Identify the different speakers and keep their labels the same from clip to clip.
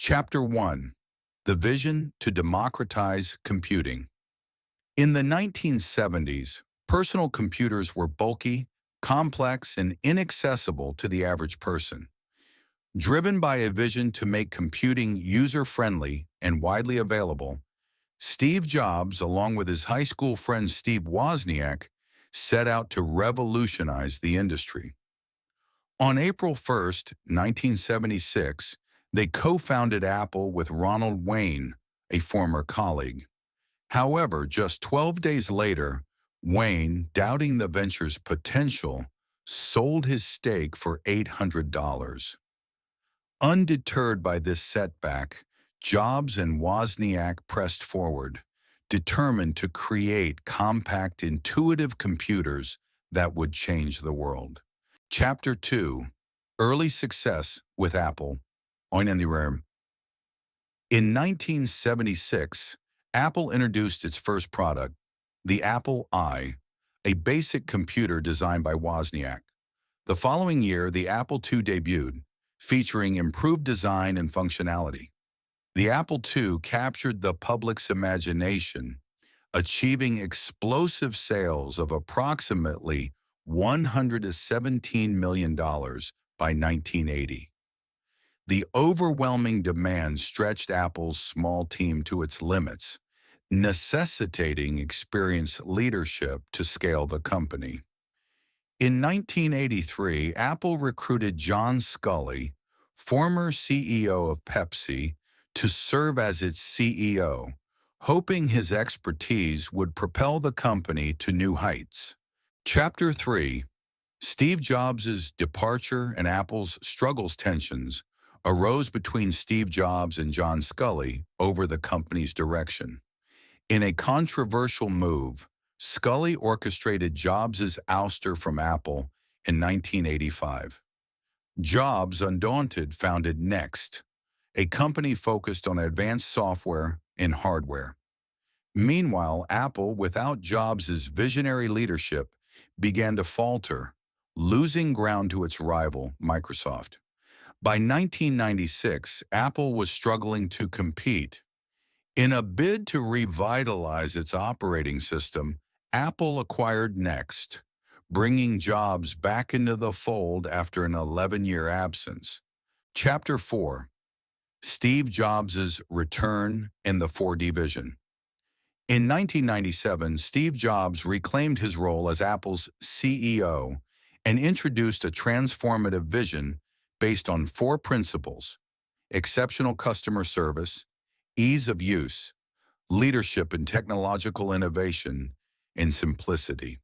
Speaker 1: Chapter 1: The Vision to Democratize Computing. In the 1970s, personal computers were bulky, complex, and inaccessible to the average person. Driven by a vision to make computing user-friendly and widely available, Steve Jobs, along with his high school friend Steve Wozniak, set out to revolutionize the industry. On April 1st, 1976, they co-founded Apple with Ronald Wayne, a former colleague. However, just 12 days later, Wayne, doubting the venture's potential, sold his stake for $800. Undeterred by this setback, Jobs and Wozniak pressed forward, determined to create compact, intuitive computers that would change the world. Chapter 2: Early Success with Apple. In 1976, Apple introduced its first product, the Apple I, a basic computer designed by Wozniak. The following year, the Apple II debuted, featuring improved design and functionality. The Apple II captured the public's imagination, achieving explosive sales of approximately $117 million by 1980. The overwhelming demand stretched Apple's small team to its limits, necessitating experienced leadership to scale the company. In 1983, Apple recruited John Sculley, former CEO of Pepsi, to serve as its CEO, hoping his expertise would propel the company to new heights. Chapter 3: Steve Jobs' Departure and Apple's Struggles. Tensions arose between Steve Jobs and John Sculley over the company's direction. In a controversial move, Sculley orchestrated Jobs' ouster from Apple in 1985. Jobs, undaunted, founded Next, a company focused on advanced software and hardware. Meanwhile, Apple, without Jobs' visionary leadership, began to falter, losing ground to its rival, Microsoft. By 1996, Apple was struggling to compete. In a bid to revitalize its operating system, Apple acquired Next, bringing Jobs back into the fold after an 11-year absence. Chapter 4: Steve Jobs' Return and the 4D Vision. In 1997, Steve Jobs reclaimed his role as Apple's CEO and introduced a transformative vision based on four principles: exceptional customer service, ease of use, leadership in technological innovation, and simplicity.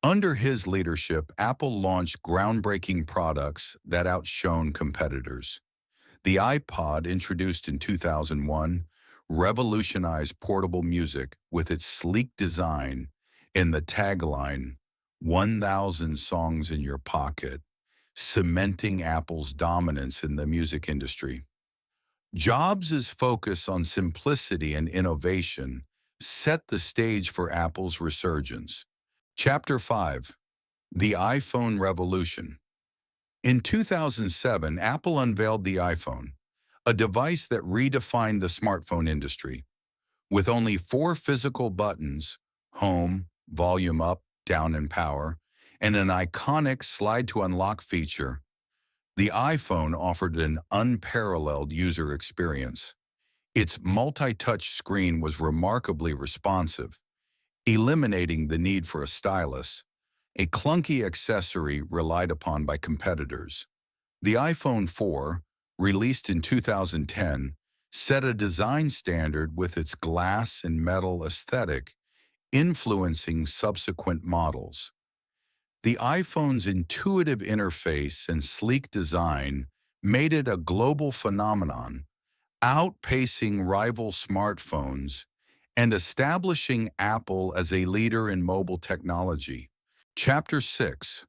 Speaker 1: Under his leadership, Apple launched groundbreaking products that outshone competitors. The iPod, introduced in 2001, revolutionized portable music with its sleek design and the tagline, "1,000 songs in your pocket," cementing Apple's dominance in the music industry. Jobs' focus on simplicity and innovation set the stage for Apple's resurgence. Chapter 5: The iPhone Revolution. In 2007, Apple unveiled the iPhone, a device that redefined the smartphone industry. With only four physical buttons, home, volume up, down, and power, and an iconic slide to unlock feature, the iPhone offered an unparalleled user experience. Its multi-touch screen was remarkably responsive, eliminating the need for a stylus, a clunky accessory relied upon by competitors. The iPhone 4, released in 2010, set a design standard with its glass and metal aesthetic, influencing subsequent models. The iPhone's intuitive interface and sleek design made it a global phenomenon, outpacing rival smartphones and establishing Apple as a leader in mobile technology. Chapter 6: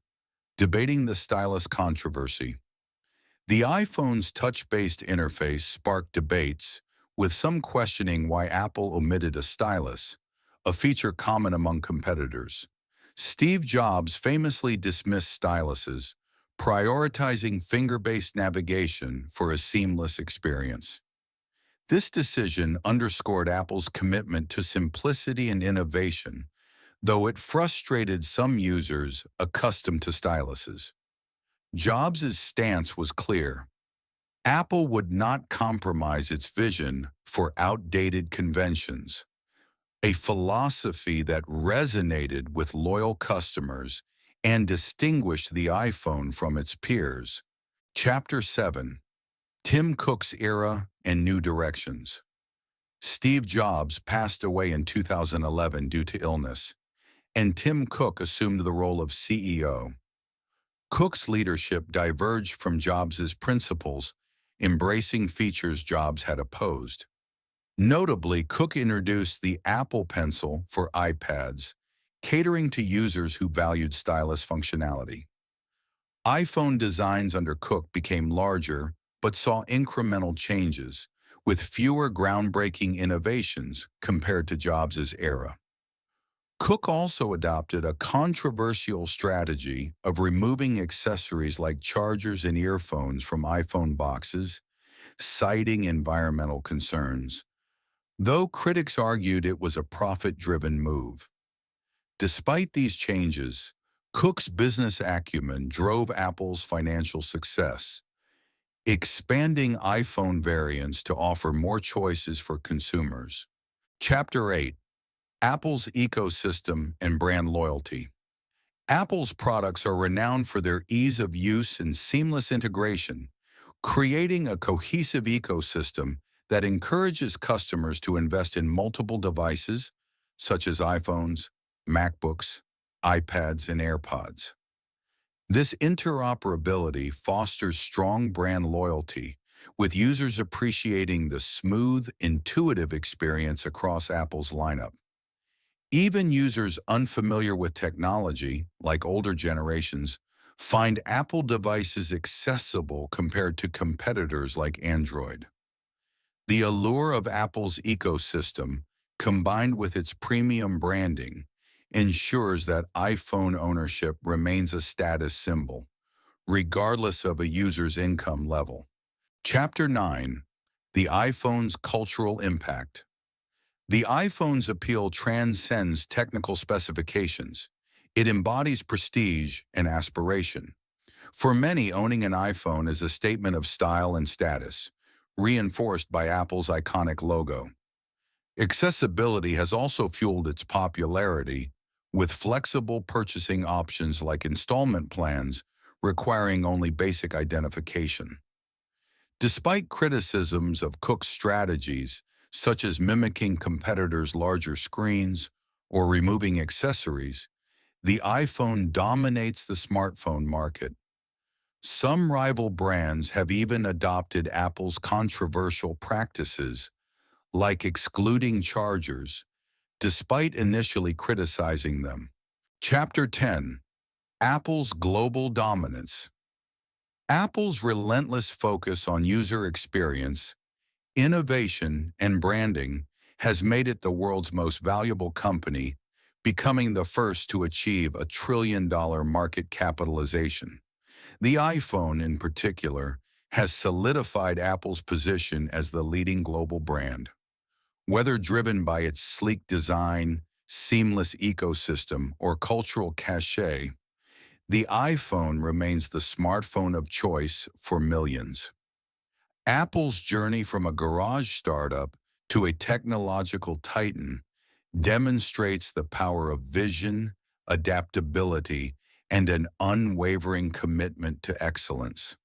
Speaker 1: Debating the Stylus Controversy. The iPhone's touch-based interface sparked debates, with some questioning why Apple omitted a stylus, a feature common among competitors. Steve Jobs famously dismissed styluses, prioritizing finger-based navigation for a seamless experience. This decision underscored Apple's commitment to simplicity and innovation, though it frustrated some users accustomed to styluses. Jobs' stance was clear. Apple would not compromise its vision for outdated conventions, a philosophy that resonated with loyal customers and distinguished the iPhone from its peers. Chapter 7: Tim Cook's Era and New Directions. Steve Jobs passed away in 2011 due to illness, and Tim Cook assumed the role of CEO. Cook's leadership diverged from Jobs' principles, embracing features Jobs had opposed. Notably, Cook introduced the Apple Pencil for iPads, catering to users who valued stylus functionality. iPhone designs under Cook became larger, but saw incremental changes, with fewer groundbreaking innovations compared to Jobs' era. Cook also adopted a controversial strategy of removing accessories like chargers and earphones from iPhone boxes, citing environmental concerns, though critics argued it was a profit-driven move. Despite these changes, Cook's business acumen drove Apple's financial success, expanding iPhone variants to offer more choices for consumers. Chapter 8: Apple's Ecosystem and Brand Loyalty. Apple's products are renowned for their ease of use and seamless integration, creating a cohesive ecosystem that encourages customers to invest in multiple devices, such as iPhones, MacBooks, iPads, and AirPods. This interoperability fosters strong brand loyalty, with users appreciating the smooth, intuitive experience across Apple's lineup. Even users unfamiliar with technology, like older generations, find Apple devices accessible compared to competitors like Android. The allure of Apple's ecosystem, combined with its premium branding, ensures that iPhone ownership remains a status symbol, regardless of a user's income level. Chapter 9: The iPhone's Cultural Impact. The iPhone's appeal transcends technical specifications. It embodies prestige and aspiration. For many, owning an iPhone is a statement of style and status, reinforced by Apple's iconic logo. Accessibility has also fueled its popularity, with flexible purchasing options like installment plans requiring only basic identification. Despite criticisms of Cook's strategies, such as mimicking competitors' larger screens or removing accessories, the iPhone dominates the smartphone market. Some rival brands have even adopted Apple's controversial practices, like excluding chargers, despite initially criticizing them. Chapter 10: Apple's Global Dominance. Apple's relentless focus on user experience, innovation, and branding has made it the world's most valuable company, becoming the first to achieve a trillion-dollar market capitalization. The iPhone, in particular, has solidified Apple's position as the leading global brand. Whether driven by its sleek design, seamless ecosystem, or cultural cachet, the iPhone remains the smartphone of choice for millions. Apple's journey from a garage startup to a technological titan demonstrates the power of vision, adaptability, and an unwavering commitment to excellence.